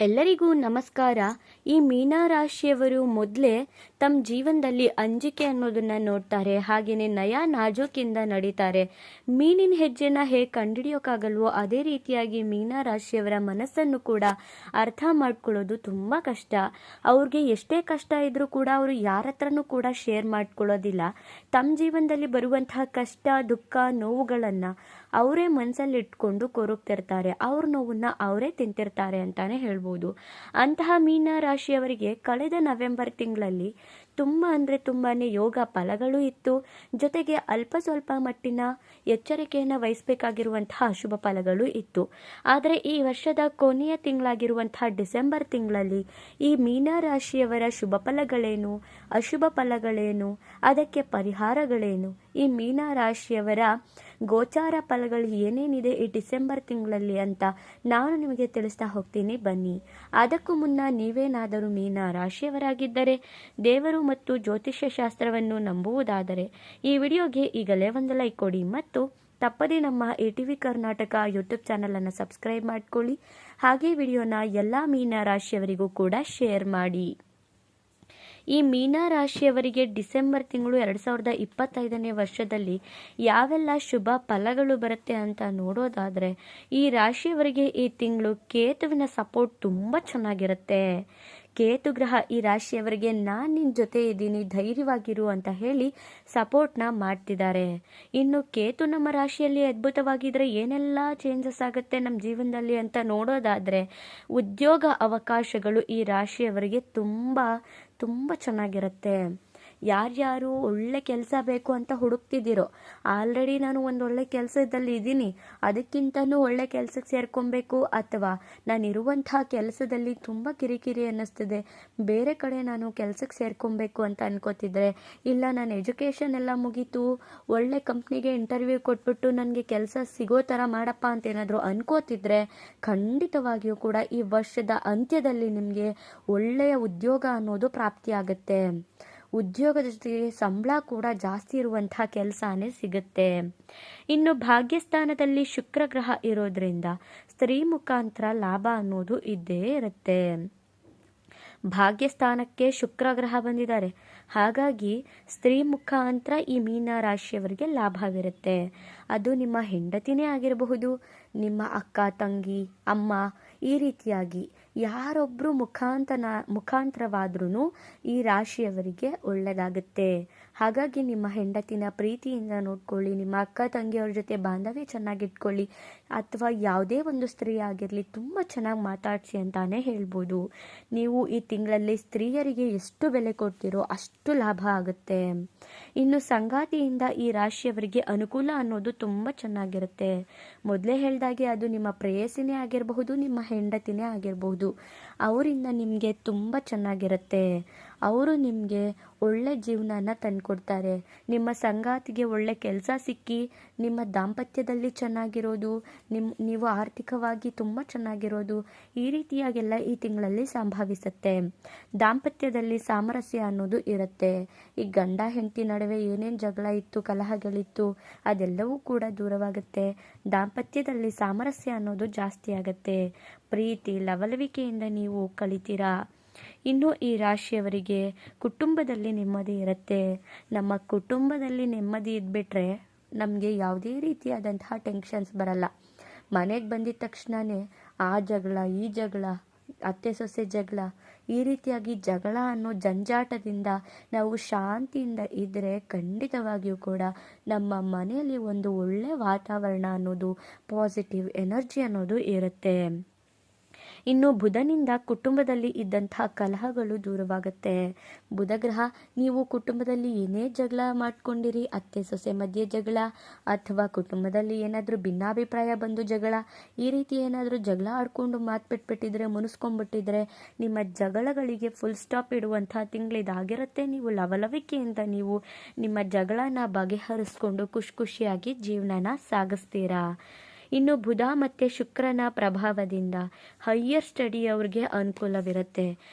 ಎಲ್ಲರಿಗೂ ನಮಸ್ಕಾರ. ಈ ಮೀನರಾಶಿಯವರು ಮೊದಲೇ ತಮ್ಮ ಜೀವನದಲ್ಲಿ ಅಂಜಿಕೆ ಅನ್ನೋದನ್ನ ನೋಡ್ತಾರೆ, ಹಾಗೆಯೇ ನಯ ನಾಜೂಕಿಂದ ನಡೀತಾರೆ. ಮೀನಿನ ಹೆಜ್ಜೆನ ಹೇಗೆ ಕಂಡುಹಿಡಿಯೋಕ್ಕಾಗಲ್ವೋ ಅದೇ ರೀತಿಯಾಗಿ ಮೀನರಾಶಿಯವರ ಮನಸ್ಸನ್ನು ಕೂಡ ಅರ್ಥ ಮಾಡ್ಕೊಳ್ಳೋದು ತುಂಬ ಕಷ್ಟ. ಅವ್ರಿಗೆ ಎಷ್ಟೇ ಕಷ್ಟ ಇದ್ರೂ ಕೂಡ ಅವರು ಯಾರ ಹತ್ರನೂ ಕೂಡ ಶೇರ್ ಮಾಡ್ಕೊಳ್ಳೋದಿಲ್ಲ. ತಮ್ಮ ಜೀವನದಲ್ಲಿ ಬರುವಂತಹ ಕಷ್ಟ, ದುಃಖ, ನೋವುಗಳನ್ನು ಅವರೇ ಮನಸ್ಸಲ್ಲಿ ಇಟ್ಕೊಂಡು ಕೊರಗ್ತಿರ್ತಾರೆ. ಅವ್ರ ನೋವನ್ನ ಅವರೇ ತಿಂತಿರ್ತಾರೆ ಅಂತಾನೆ ಹೇಳ್ಬೋದು. ಅಂತಹ ಮೀನ ರಾಶಿಯವರಿಗೆ ಕಳೆದ ನವೆಂಬರ್ ತಿಂಗಳಲ್ಲಿ ತುಂಬ ಅಂದರೆ ತುಂಬಾ ಯೋಗ ಫಲಗಳು ಇತ್ತು. ಜೊತೆಗೆ ಅಲ್ಪ ಸ್ವಲ್ಪ ಮಟ್ಟಿನ ಎಚ್ಚರಿಕೆಯನ್ನು ವಹಿಸಬೇಕಾಗಿರುವಂತಹ ಅಶುಭ ಫಲಗಳು ಇತ್ತು. ಆದರೆ ಈ ವರ್ಷದ ಕೊನೆಯ ತಿಂಗಳಾಗಿರುವಂತಹ ಡಿಸೆಂಬರ್ ತಿಂಗಳಲ್ಲಿ ಈ ಮೀನರಾಶಿಯವರ ಶುಭ ಫಲಗಳೇನು, ಅಶುಭ ಫಲಗಳೇನು, ಅದಕ್ಕೆ ಪರಿಹಾರಗಳೇನು, ಈ ಮೀನರಾಶಿಯವರ ಗೋಚಾರ ಫಲಗಳು ಏನೇನಿದೆ ಈ ಡಿಸೆಂಬರ್ ತಿಂಗಳಲ್ಲಿ ಅಂತ ನಾನು ನಿಮಗೆ ತಿಳಿಸ್ತಾ ಹೋಗ್ತೀನಿ, ಬನ್ನಿ. ಅದಕ್ಕೂ ಮುನ್ನ ನೀವೇನಾದರೂ ಮೀನ ರಾಶಿಯವರಾಗಿದ್ದರೆ, ದೇವರು ಮತ್ತು ಜ್ಯೋತಿಷ್ಯ ಶಾಸ್ತ್ರವನ್ನು ನಂಬುವುದಾದರೆ ಈ ವಿಡಿಯೋಗೆ ಈಗಲೇ ಒಂದು ಲೈಕ್ ಕೊಡಿ ಮತ್ತು ತಪ್ಪದೇ ನಮ್ಮ ATV ಕರ್ನಾಟಕ ಯೂಟ್ಯೂಬ್ ಚಾನಲನ್ನು ಸಬ್ಸ್ಕ್ರೈಬ್ ಮಾಡ್ಕೊಳ್ಳಿ. ಹಾಗೆ ವಿಡಿಯೋನ ಎಲ್ಲ ಮೀನ ರಾಶಿಯವರಿಗೂ ಕೂಡ ಶೇರ್ ಮಾಡಿ. ಈ ಮೀನ ರಾಶಿಯವರಿಗೆ ಡಿಸೆಂಬರ್ ತಿಂಗಳು 2025ನೇ ವರ್ಷದಲ್ಲಿ ಯಾವೆಲ್ಲ ಶುಭ ಫಲಗಳು ಬರುತ್ತೆ ಅಂತ ನೋಡೋದಾದರೆ, ಈ ರಾಶಿಯವರಿಗೆ ಈ ತಿಂಗಳು ಕೇತುವಿನ ಸಪೋರ್ಟ್ ತುಂಬ ಚೆನ್ನಾಗಿರುತ್ತೆ. ಕೇತು ಗ್ರಹ ಈ ರಾಶಿಯವರಿಗೆ ನಾನು ನಿನ್ನ ಜೊತೆ ಇದ್ದೀನಿ, ಧೈರ್ಯವಾಗಿರು ಅಂತ ಹೇಳಿ ಸಪೋರ್ಟ್ನ ಮಾಡ್ತಿದ್ದಾರೆ. ಇನ್ನು ಕೇತು ನಮ್ಮ ರಾಶಿಯಲ್ಲಿ ಅದ್ಭುತವಾಗಿದ್ರೆ ಏನೆಲ್ಲ ಚೇಂಜಸ್ ಆಗುತ್ತೆ ನಮ್ಮ ಜೀವನದಲ್ಲಿ ಅಂತ ನೋಡೋದಾದರೆ, ಉದ್ಯೋಗ ಅವಕಾಶಗಳು ಈ ರಾಶಿಯವರಿಗೆ ತುಂಬ ಚೆನ್ನಾಗಿರುತ್ತೆ. ಯಾರ್ಯಾರು ಒಳ್ಳೆ ಕೆಲಸ ಬೇಕು ಅಂತ ಹುಡುಕ್ತಿದ್ದೀರೋ, ಆಲ್ರೆಡಿ ನಾನು ಒಂದು ಒಳ್ಳೆ ಕೆಲಸದಲ್ಲಿ ಇದ್ದೀನಿ, ಅದಕ್ಕಿಂತನೂ ಒಳ್ಳೆ ಕೆಲಸಕ್ಕೆ ಸೇರ್ಕೊಬೇಕು, ಅಥವಾ ನಾನಿರುವಂತಹ ಕೆಲಸದಲ್ಲಿ ತುಂಬ ಕಿರಿಕಿರಿ ಅನ್ನಿಸ್ತಿದೆ, ಬೇರೆ ಕಡೆ ನಾನು ಕೆಲಸಕ್ಕೆ ಸೇರ್ಕೊಬೇಕು ಅಂತ ಅನ್ಕೋತಿದ್ರೆ, ಇಲ್ಲ ನಾನು ಎಜುಕೇಷನ್ ಎಲ್ಲ ಮುಗೀತು, ಒಳ್ಳೆ ಕಂಪ್ನಿಗೆ ಇಂಟರ್ವ್ಯೂ ಕೊಟ್ಬಿಟ್ಟು ನನಗೆ ಕೆಲಸ ಸಿಗೋ ಥರ ಮಾಡಪ್ಪ ಅಂತ ಏನಾದರೂ ಅನ್ಕೋತಿದ್ರೆ, ಖಂಡಿತವಾಗಿಯೂ ಕೂಡ ಈ ವರ್ಷದ ಅಂತ್ಯದಲ್ಲಿ ನಿಮಗೆ ಒಳ್ಳೆಯ ಉದ್ಯೋಗ ಅನ್ನೋದು ಪ್ರಾಪ್ತಿಯಾಗುತ್ತೆ. ಉದ್ಯೋಗದ ಜೊತೆಗೆ ಸಂಬಳ ಕೂಡ ಜಾಸ್ತಿ ಇರುವಂತಹ ಕೆಲಸನೇ ಸಿಗುತ್ತೆ. ಇನ್ನು ಭಾಗ್ಯಸ್ಥಾನದಲ್ಲಿ ಶುಕ್ರ ಗ್ರಹ ಇರೋದ್ರಿಂದ ಸ್ತ್ರೀ ಮುಖಾಂತರ ಲಾಭ ಅನ್ನೋದು ಇದ್ದೇ ಇರುತ್ತೆ. ಭಾಗ್ಯಸ್ಥಾನಕ್ಕೆ ಶುಕ್ರ ಗ್ರಹ ಬಂದಿದ್ದಾರೆ, ಹಾಗಾಗಿ ಸ್ತ್ರೀ ಮುಖಾಂತರ ಈ ಮೀನ ರಾಶಿಯವರಿಗೆ ಲಾಭವಿರುತ್ತೆ. ಅದು ನಿಮ್ಮ ಹೆಂಡತಿನೇ ಆಗಿರಬಹುದು, ನಿಮ್ಮ ಅಕ್ಕ, ತಂಗಿ, ಅಮ್ಮ, ಈ ರೀತಿಯಾಗಿ ಯಾರೊಬ್ಬರು ಮುಖಾಂತರವಾದ್ರೂ ಈ ರಾಶಿಯವರಿಗೆ ಒಳ್ಳೆಯದಾಗುತ್ತೆ. ಹಾಗಾಗಿ ನಿಮ್ಮ ಹೆಂಡತಿನ ಪ್ರೀತಿಯಿಂದ ನೋಡ್ಕೊಳ್ಳಿ, ನಿಮ್ಮ ಅಕ್ಕ ತಂಗಿಯವ್ರ ಜೊತೆ ಬಾಂಧವ್ಯ ಚೆನ್ನಾಗಿಟ್ಕೊಳ್ಳಿ, ಅಥವಾ ಯಾವುದೇ ಒಂದು ಸ್ತ್ರೀ ಆಗಿರಲಿ ತುಂಬ ಚೆನ್ನಾಗಿ ಮಾತಾಡಿಸಿ ಅಂತಾನೆ ಹೇಳ್ಬೋದು. ನೀವು ಈ ತಿಂಗಳಲ್ಲಿ ಸ್ತ್ರೀಯರಿಗೆ ಎಷ್ಟು ಬೆಲೆ ಕೊಡ್ತೀರೋ ಅಷ್ಟು ಲಾಭ ಆಗುತ್ತೆ. ಇನ್ನು ಸಂಗಾತಿಯಿಂದ ಈ ರಾಶಿಯವರಿಗೆ ಅನುಕೂಲ ಅನ್ನೋದು ತುಂಬ ಚೆನ್ನಾಗಿರುತ್ತೆ. ಮೊದಲೇ ಹೇಳ್ದಾಗೆ ಅದು ನಿಮ್ಮ ಪ್ರೇಯಸಿನೇ ಆಗಿರಬಹುದು, ನಿಮ್ಮ ಹೆಂಡತಿನೇ ಆಗಿರಬಹುದು. ಅವರಿಂದ ನಿಮಗೆ ತುಂಬ ಚೆನ್ನಾಗಿರುತ್ತೆ. ಅವರು ನಿಮಗೆ ಒಳ್ಳೆ ಜೀವನನ ತಂದುಕೊಡ್ತಾರೆ. ನಿಮ್ಮ ಸಂಗಾತಿಗೆ ಒಳ್ಳೆ ಕೆಲಸ ಸಿಕ್ಕಿ ನಿಮ್ಮ ದಾಂಪತ್ಯದಲ್ಲಿ ಚೆನ್ನಾಗಿರೋದು, ನೀವು ಆರ್ಥಿಕವಾಗಿ ತುಂಬ ಚೆನ್ನಾಗಿರೋದು, ಈ ರೀತಿಯಾಗೆಲ್ಲ ಈ ತಿಂಗಳಲ್ಲಿ ಸಂಭವಿಸುತ್ತೆ. ದಾಂಪತ್ಯದಲ್ಲಿ ಸಾಮರಸ್ಯ ಅನ್ನೋದು ಇರುತ್ತೆ. ಈ ಗಂಡ ಹೆಂಡತಿ ನಡುವೆ ಏನೇನು ಜಗಳ ಇತ್ತು, ಕಲಹಗಳಿತ್ತು, ಅದೆಲ್ಲವೂ ಕೂಡ ದೂರವಾಗುತ್ತೆ. ದಾಂಪತ್ಯದಲ್ಲಿ ಸಾಮರಸ್ಯ ಅನ್ನೋದು ಜಾಸ್ತಿ ಆಗುತ್ತೆ. ಪ್ರೀತಿ, ಲವಲವಿಕೆಯಿಂದ ನೀವು ಕಲಿತೀರಾ. ಇನ್ನು ಈ ರಾಶಿಯವರಿಗೆ ಕುಟುಂಬದಲ್ಲಿ ನೆಮ್ಮದಿ ಇರುತ್ತೆ. ನಮ್ಮ ಕುಟುಂಬದಲ್ಲಿ ನೆಮ್ಮದಿ ಇದ್ಬಿಟ್ರೆ ನಮಗೆ ಯಾವುದೇ ರೀತಿಯಾದಂತಹ ಟೆನ್ಷನ್ಸ್ ಬರಲ್ಲ. ಮನೆಗೆ ಬಂದಿದ ತಕ್ಷಣವೇ ಆ ಜಗಳ, ಈ ಜಗಳ, ಅತ್ತೆ ಸೊಸೆ ಜಗಳ, ಈ ರೀತಿಯಾಗಿ ಜಗಳ ಅನ್ನೋ ಜಂಜಾಟದಿಂದ ನಾವು ಶಾಂತಿಯಿಂದ ಇದ್ದರೆ ಖಂಡಿತವಾಗಿಯೂ ಕೂಡ ನಮ್ಮ ಮನೆಯಲ್ಲಿ ಒಂದು ಒಳ್ಳೆಯ ವಾತಾವರಣ ಅನ್ನೋದು, ಪಾಸಿಟಿವ್ ಎನರ್ಜಿ ಅನ್ನೋದು ಇರುತ್ತೆ. ಇನ್ನು ಬುಧನಿಂದ ಕುಟುಂಬದಲ್ಲಿ ಇದ್ದಂತಹ ಕಲಹಗಳು ದೂರವಾಗುತ್ತೆ. ಬುಧ ಗ್ರಹ, ನೀವು ಕುಟುಂಬದಲ್ಲಿ ಏನೇ ಜಗಳ ಮಾಡ್ಕೊಂಡಿರಿ, ಅತ್ತೆ ಸೊಸೆ ಮಧ್ಯೆ ಜಗಳ, ಅಥವಾ ಕುಟುಂಬದಲ್ಲಿ ಏನಾದರೂ ಭಿನ್ನಾಭಿಪ್ರಾಯ ಬಂದು ಜಗಳ, ಈ ರೀತಿ ಏನಾದರೂ ಜಗಳ ಆಡ್ಕೊಂಡು ಮಾತು ಬಿಟ್ಬಿಟ್ಟಿದ್ರೆ, ಮುನಿಸ್ಕೊಂಡ್ಬಿಟ್ಟಿದ್ರೆ, ನಿಮ್ಮ ಜಗಳಗಳಿಗೆ ಫುಲ್ ಸ್ಟಾಪ್ ಇಡುವಂಥ ತಿಂಗಳಿದಾಗಿರುತ್ತೆ. ನೀವು ಲವಲವಿಕೆಯಿಂದ ನೀವು ನಿಮ್ಮ ಜಗಳನ ಬಗೆಹರಿಸ್ಕೊಂಡು ಖುಷಿಯಾಗಿ ಜೀವನನ ಸಾಗಿಸ್ತೀರಾ. ಇನ್ನು ಬುಧ ಮತ್ತು ಶುಕ್ರನ ಪ್ರಭಾವದಿಂದ ಹೈಯರ್ ಸ್ಟಡಿ ಅವ್ರಿಗೆ ಅನುಕೂಲವಿರುತ್ತೆ.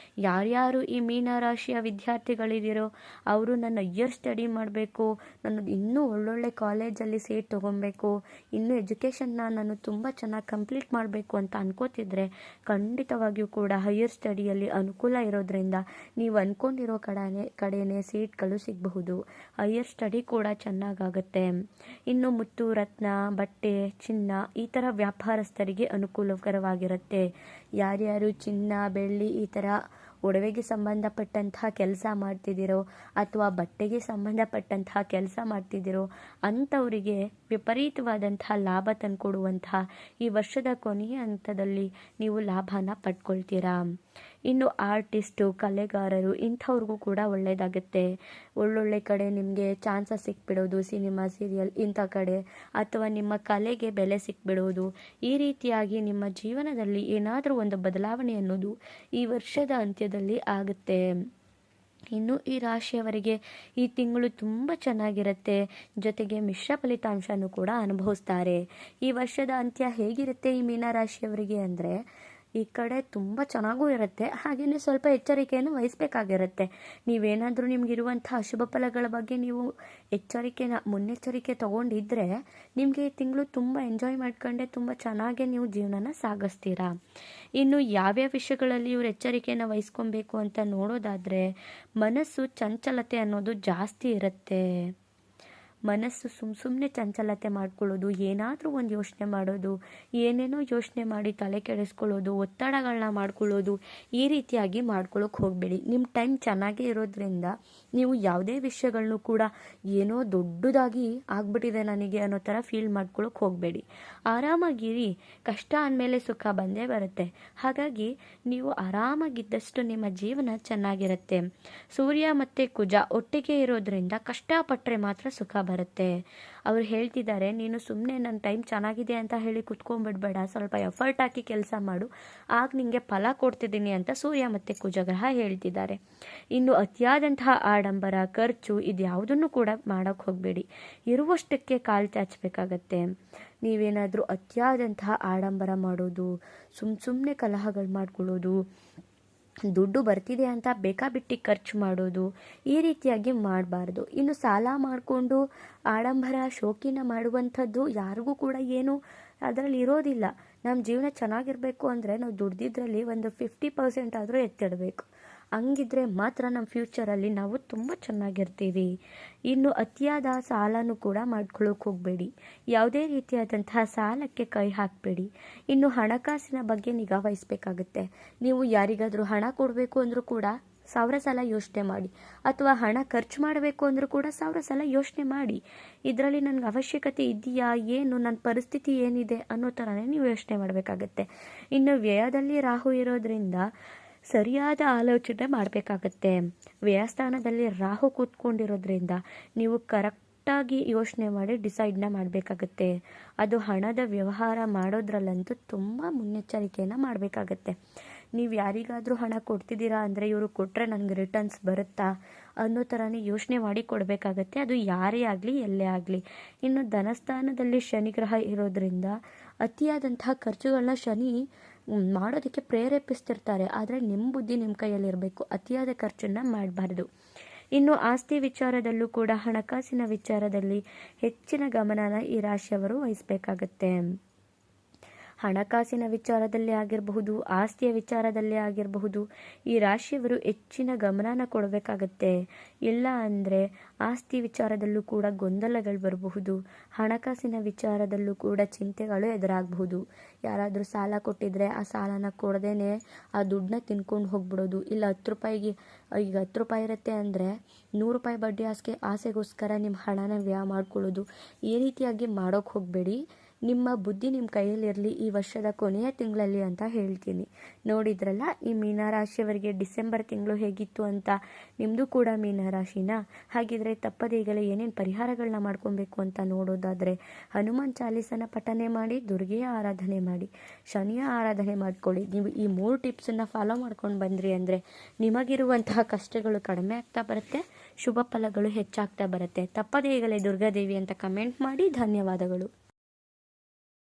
ಯಾರ್ಯಾರು ಈ ಮೀನರಾಶಿಯ ವಿದ್ಯಾರ್ಥಿಗಳಿದ್ದೀರೋ ಅವರು ನನ್ನ ಹೈಯರ್ ಸ್ಟಡಿ ಮಾಡಬೇಕು, ನಾನು ಇನ್ನೂ ಒಳ್ಳೊಳ್ಳೆ ಕಾಲೇಜಲ್ಲಿ ಸೀಟ್ ತೊಗೊಬೇಕು, ಇನ್ನೂ ಎಜುಕೇಷನ್ನ ನಾನು ತುಂಬ ಚೆನ್ನಾಗಿ ಕಂಪ್ಲೀಟ್ ಮಾಡಬೇಕು ಅಂತ ಅನ್ಕೋತಿದ್ರೆ ಖಂಡಿತವಾಗಿಯೂ ಕೂಡ ಹೈಯರ್ ಸ್ಟಡಿಯಲ್ಲಿ ಅನುಕೂಲ ಇರೋದ್ರಿಂದ ನೀವು ಅಂದ್ಕೊಂಡಿರೋ ಕಡೆನೇ ಸೀಟ್ಗಳು ಸಿಗಬಹುದು. ಹೈಯರ್ ಸ್ಟಡಿ ಕೂಡ ಚೆನ್ನಾಗಾಗುತ್ತೆ. ಇನ್ನು ಮುತ್ತು ರತ್ನ, ಬಟ್ಟೆ, ಚಿನ್ನ ಈ ಥರ ವ್ಯಾಪಾರಸ್ಥರಿಗೆ ಅನುಕೂಲಕರವಾಗಿರುತ್ತೆ. ಯಾರ್ಯಾರು ಚಿನ್ನ, ಬೆಳ್ಳಿ ಈ ಥರ ಒಡವೆಗೆ ಸಂಬಂಧಪಟ್ಟಂತಹ ಕೆಲಸ ಮಾಡ್ತಿದ್ದೀರೋ ಅಥವಾ ಬಟ್ಟೆಗೆ ಸಂಬಂಧಪಟ್ಟಂತಹ ಕೆಲಸ ಮಾಡ್ತಿದ್ದೀರೋ ಅಂಥವರಿಗೆ ವಿಪರೀತವಾದಂತಹ ಲಾಭ ತಂದುಕೊಡುವಂತಹ ಈ ವರ್ಷದ ಕೊನೆಯ ಹಂತದಲ್ಲಿ ನೀವು ಲಾಭನ ಪಡ್ಕೊಳ್ತೀರಾ. ಇನ್ನು ಆರ್ಟಿಸ್ಟು, ಕಲೆಗಾರರು ಇಂಥವ್ರಿಗೂ ಕೂಡ ಒಳ್ಳೆಯದಾಗುತ್ತೆ. ಒಳ್ಳೊಳ್ಳೆ ಕಡೆ ನಿಮಗೆ ಚಾನ್ಸಸ್ ಸಿಕ್ಬಿಡೋದು, ಸಿನಿಮಾ, ಸೀರಿಯಲ್ ಇಂಥ ಕಡೆ, ಅಥವಾ ನಿಮ್ಮ ಕಲೆಗೆ ಬೆಲೆ ಸಿಕ್ಬಿಡೋದು. ಈ ರೀತಿಯಾಗಿ ನಿಮ್ಮ ಜೀವನದಲ್ಲಿ ಏನಾದರೂ ಒಂದು ಬದಲಾವಣೆ ಅನ್ನೋದು ಈ ವರ್ಷದ ಅಂತ್ಯದಲ್ಲಿ ಆಗುತ್ತೆ. ಇನ್ನು ಈ ರಾಶಿಯವರಿಗೆ ಈ ತಿಂಗಳು ತುಂಬ ಚೆನ್ನಾಗಿರುತ್ತೆ. ಜೊತೆಗೆ ಮಿಶ್ರ ಫಲಿತಾಂಶನೂ ಕೂಡ ಅನುಭವಿಸ್ತಾರೆ. ಈ ವರ್ಷದ ಅಂತ್ಯ ಹೇಗಿರುತ್ತೆ ಈ ಮೀನರಾಶಿಯವರಿಗೆ ಅಂದರೆ, ಈ ಕಡೆ ತುಂಬ ಚೆನ್ನಾಗೂ ಇರುತ್ತೆ, ಹಾಗೆಯೇ ಸ್ವಲ್ಪ ಎಚ್ಚರಿಕೆಯನ್ನು ವಹಿಸಬೇಕಾಗಿರುತ್ತೆ. ನೀವೇನಾದರೂ ನಿಮಗಿರುವಂಥ ಅಶುಭ ಫಲಗಳ ಬಗ್ಗೆ ನೀವು ಮುನ್ನೆಚ್ಚರಿಕೆ ತಗೊಂಡಿದ್ದರೆ ನಿಮಗೆ ಈ ತಿಂಗಳು ತುಂಬ ಎಂಜಾಯ್ ಮಾಡ್ಕೊಂಡೆ ತುಂಬ ಚೆನ್ನಾಗೇ ನೀವು ಜೀವನನ ಸಾಗಿಸ್ತೀರಾ. ಇನ್ನು ಯಾವ್ಯಾವ ವಿಷಯಗಳಲ್ಲಿ ಇವರು ಎಚ್ಚರಿಕೆಯನ್ನು ವಹಿಸ್ಕೊಬೇಕು ಅಂತ ನೋಡೋದಾದರೆ, ಮನಸ್ಸು ಚಂಚಲತೆ ಅನ್ನೋದು ಜಾಸ್ತಿ ಇರುತ್ತೆ. ಮನಸ್ಸು ಸುಮ್ಮನೆ ಚಂಚಲತೆ ಮಾಡ್ಕೊಳ್ಳೋದು, ಏನಾದರೂ ಒಂದು ಯೋಚನೆ ಮಾಡೋದು, ಏನೇನೋ ಯೋಚನೆ ಮಾಡಿ ತಲೆ ಕೆಡಿಸ್ಕೊಳ್ಳೋದು, ಒತ್ತಡಗಳನ್ನ ಮಾಡ್ಕೊಳ್ಳೋದು, ಈ ರೀತಿಯಾಗಿ ಮಾಡ್ಕೊಳ್ಳೋಕೆ ಹೋಗಬೇಡಿ. ನಿಮ್ಮ ಟೈಮ್ ಚೆನ್ನಾಗೇ ಇರೋದ್ರಿಂದ ನೀವು ಯಾವುದೇ ವಿಷಯಗಳನ್ನೂ ಕೂಡ ಏನೋ ದೊಡ್ಡದಾಗಿ ಆಗ್ಬಿಟ್ಟಿದೆ ನನಗೆ ಅನ್ನೋ ಥರ ಫೀಲ್ ಮಾಡ್ಕೊಳ್ಳೋಕೆ ಹೋಗಬೇಡಿ. ಆರಾಮಾಗಿರಿ. ಕಷ್ಟ ಅಂದಮೇಲೆ ಸುಖ ಬಂದೇ ಬರುತ್ತೆ. ಹಾಗಾಗಿ ನೀವು ಆರಾಮಾಗಿದ್ದಷ್ಟು ನಿಮ್ಮ ಜೀವನ ಚೆನ್ನಾಗಿರುತ್ತೆ. ಸೂರ್ಯ ಮತ್ತು ಕುಜ ಒಟ್ಟಿಗೆ ಇರೋದ್ರಿಂದ ಕಷ್ಟಪಟ್ಟರೆ ಮಾತ್ರ ಸುಖ ಬರುತ್ತೆ. ಅವರು ಹೇಳ್ತಿದ್ದಾರೆ, ನೀನು ಸುಮ್ಮನೆ ನನ್ನ ಟೈಮ್ ಚೆನ್ನಾಗಿದೆ ಅಂತ ಹೇಳಿ ಕುತ್ಕೊಂಡ್ಬಿಡ್ಬೇಡ, ಸ್ವಲ್ಪ ಎಫರ್ಟ್ ಹಾಕಿ ಕೆಲಸ ಮಾಡು, ಆಗ ನಿಮಗೆ ಫಲ ಕೊಡ್ತಿದ್ದೀನಿ ಅಂತ ಸೂರ್ಯ ಮತ್ತು ಕುಜಗ್ರಹ ಹೇಳ್ತಿದ್ದಾರೆ. ಇನ್ನು ಅತಿಯಾದಂತಹ ಆಡಂಬರ, ಖರ್ಚು ಇದ್ಯಾವುದನ್ನು ಕೂಡ ಮಾಡೋಕ್ಕೆ ಹೋಗಬೇಡಿ. ಇರುವಷ್ಟಕ್ಕೆ ಕಾಲು ಚಾಚಬೇಕಾಗತ್ತೆ. ನೀವೇನಾದರೂ ಅತಿಯಾದಂತಹ ಆಡಂಬರ ಮಾಡೋದು, ಸುಮ್ಮನೆ ಕಲಹಗಳು ಮಾಡ್ಕೊಳ್ಳೋದು, ದುಡ್ಡು ಬರ್ತಿದೆ ಅಂತ ಬೇಕಾಬಿಟ್ಟಿ ಖರ್ಚು ಮಾಡೋದು, ಈ ರೀತಿಯಾಗಿ ಮಾಡಬಾರ್ದು. ಇನ್ನು ಸಾಲ ಮಾಡಿಕೊಂಡು ಆಡಂಬರ ಶೋಕಿನ ಮಾಡುವಂಥದ್ದು ಯಾರಿಗೂ ಕೂಡ ಏನು ಅದರಲ್ಲಿ ಇರೋದಿಲ್ಲ. ನಮ್ಮ ಜೀವನ ಚೆನ್ನಾಗಿರಬೇಕು ಅಂದರೆ ನಾವು ದುಡ್ದಿದ್ರಲ್ಲಿ ಒಂದು 50% ಆದರೂ ಎತ್ತಿಡಬೇಕು. ಹಂಗಿದ್ರೆ ಮಾತ್ರ ನಮ್ಮ ಫ್ಯೂಚರಲ್ಲಿ ನಾವು ತುಂಬ ಚೆನ್ನಾಗಿರ್ತೀವಿ. ಇನ್ನು ಅತಿಯಾದ ಸಾಲನೂ ಕೂಡ ಮಾಡ್ಕೊಳ್ಳೋಕೆ ಹೋಗಬೇಡಿ. ಯಾವುದೇ ರೀತಿಯಾದಂತಹ ಸಾಲಕ್ಕೆ ಕೈ ಹಾಕಬೇಡಿ. ಇನ್ನು ಹಣಕಾಸಿನ ಬಗ್ಗೆ ನಿಗಾ ವಹಿಸಬೇಕಾಗುತ್ತೆ. ನೀವು ಯಾರಿಗಾದರೂ ಹಣ ಕೊಡಬೇಕು ಅಂದರೂ ಕೂಡ 1000 ಸಲ ಯೋಚನೆ ಮಾಡಿ, ಅಥವಾ ಹಣ ಖರ್ಚು ಮಾಡಬೇಕು ಅಂದರೂ ಕೂಡ 1000 ಸಲ ಯೋಚನೆ ಮಾಡಿ. ಇದರಲ್ಲಿ ನನಗೆ ಅವಶ್ಯಕತೆ ಇದೆಯಾ, ಏನು ನನ್ನ ಪರಿಸ್ಥಿತಿ ಏನಿದೆ ಅನ್ನೋ ಥರನೇ ನೀವು ಯೋಚನೆ ಮಾಡಬೇಕಾಗತ್ತೆ. ಇನ್ನು ವ್ಯಯದಲ್ಲಿ ರಾಹು ಇರೋದ್ರಿಂದ ಸರಿಯಾದ ಆಲೋಚನೆ ಮಾಡಬೇಕಾಗತ್ತೆ. ವ್ಯಯಸ್ಥಾನದಲ್ಲಿ ರಾಹು ಕೂತ್ಕೊಂಡಿರೋದ್ರಿಂದ ನೀವು ಕರೆಕ್ಟಾಗಿ ಯೋಚನೆ ಮಾಡಿ ಡಿಸೈಡ್ನ ಮಾಡಬೇಕಾಗತ್ತೆ. ಅದು ಹಣದ ವ್ಯವಹಾರ ಮಾಡೋದ್ರಲ್ಲಂತೂ ತುಂಬ ಮುನ್ನೆಚ್ಚರಿಕೆಯನ್ನು ಮಾಡಬೇಕಾಗತ್ತೆ. ನೀವು ಯಾರಿಗಾದರೂ ಹಣ ಕೊಡ್ತಿದ್ದೀರಾ ಅಂದರೆ ಇವರು ಕೊಟ್ಟರೆ ನನಗೆ ರಿಟರ್ನ್ಸ್ ಬರುತ್ತಾ ಅನ್ನೋ ಥರನೇ ಯೋಚನೆ ಮಾಡಿ ಕೊಡಬೇಕಾಗತ್ತೆ. ಅದು ಯಾರೇ ಆಗಲಿ ಎಲ್ಲೇ ಆಗಲಿ. ಇನ್ನು ಧನಸ್ಥಾನದಲ್ಲಿ ಶನಿಗ್ರಹ ಇರೋದ್ರಿಂದ ಅತಿಯಾದಂತಹ ಖರ್ಚುಗಳನ್ನ ಶನಿ ಮಾಡೋದಕ್ಕೆ ಪ್ರೇರೇಪಿಸ್ತಿರ್ತಾರೆ. ಆದರೆ ನಿಮ್ಮ ಬುದ್ಧಿ ನಿಮ್ಮ ಕೈಯಲ್ಲಿರಬೇಕು. ಅತಿಯಾದ ಖರ್ಚನ್ನು ಮಾಡಬಾರ್ದು. ಇನ್ನು ಆಸ್ತಿ ವಿಚಾರದಲ್ಲೂ ಕೂಡ ಹಣಕಾಸಿನ ವಿಚಾರದಲ್ಲಿ ಹೆಚ್ಚಿನ ಗಮನನ ಈ ರಾಶಿಯವರು ವಹಿಸಬೇಕಾಗತ್ತೆ. ಹಣಕಾಸಿನ ವಿಚಾರದಲ್ಲೇ ಆಗಿರಬಹುದು, ಆಸ್ತಿಯ ವಿಚಾರದಲ್ಲೇ ಆಗಿರಬಹುದು, ಈ ರಾಶಿಯವರು ಹೆಚ್ಚಿನ ಗಮನನ ಕೊಡಬೇಕಾಗತ್ತೆ. ಇಲ್ಲ ಅಂದರೆ ಆಸ್ತಿ ವಿಚಾರದಲ್ಲೂ ಕೂಡ ಗೊಂದಲಗಳು ಬರಬಹುದು. ಹಣಕಾಸಿನ ವಿಚಾರದಲ್ಲೂ ಕೂಡ ಚಿಂತೆಗಳು ಎದುರಾಗಬಹುದು. ಯಾರಾದರೂ ಸಾಲ ಕೊಟ್ಟಿದ್ರೆ ಆ ಸಾಲನ ಕೊಡದೇನೆ ಆ ದುಡ್ಡನ್ನ ತಿನ್ಕೊಂಡು ಹೋಗ್ಬಿಡೋದು. ಇಲ್ಲ 10 ರೂಪಾಯಿಗೆ, ಈಗ 10 ರೂಪಾಯಿ ಇರುತ್ತೆ ಅಂದರೆ 100 ರೂಪಾಯಿ ಬಡ್ಡಿ ಆಸೆಗೋಸ್ಕರ ನಿಮ್ಮ ಹಣನ ವ್ಯಯ ಮಾಡ್ಕೊಳ್ಳೋದು. ಈ ರೀತಿಯಾಗಿ ಮಾಡೋಕ್ಕೆ ಹೋಗಬೇಡಿ. ನಿಮ್ಮ ಬುದ್ಧಿ ನಿಮ್ಮ ಕೈಯಲ್ಲಿರಲಿ ಈ ವರ್ಷದ ಕೊನೆಯ ತಿಂಗಳಲ್ಲಿ ಅಂತ ಹೇಳ್ತೀನಿ. ನೋಡಿದ್ರಲ್ಲ ಈ ಮೀನರಾಶಿಯವರಿಗೆ ಡಿಸೆಂಬರ್ ತಿಂಗಳು ಹೇಗಿತ್ತು ಅಂತ. ನಿಮ್ಮದು ಕೂಡ ಮೀನರಾಶಿನ? ಹಾಗಿದ್ರೆ ತಪ್ಪದೇ ಈಗಲೇ ಏನೇನು ಪರಿಹಾರಗಳನ್ನ ಮಾಡ್ಕೊಬೇಕು ಅಂತ ನೋಡೋದಾದರೆ, ಹನುಮಾನ್ ಚಾಲೀಸನ ಪಠನೆ ಮಾಡಿ, ದುರ್ಗೆಯ ಆರಾಧನೆ ಮಾಡಿ, ಶನಿಯ ಆರಾಧನೆ ಮಾಡ್ಕೊಳ್ಳಿ. ನೀವು ಈ 3 ಟಿಪ್ಸನ್ನು ಫಾಲೋ ಮಾಡ್ಕೊಂಡು ಬಂದ್ರಿ ಅಂದರೆ ನಿಮಗಿರುವಂತಹ ಕಷ್ಟಗಳು ಕಡಿಮೆ ಆಗ್ತಾ ಬರುತ್ತೆ, ಶುಭ ಫಲಗಳು ಹೆಚ್ಚಾಗ್ತಾ ಬರುತ್ತೆ. ತಪ್ಪದೇ ಈಗಲೇ ದುರ್ಗಾದೇವಿ ಅಂತ ಕಮೆಂಟ್ ಮಾಡಿ. ಧನ್ಯವಾದಗಳು.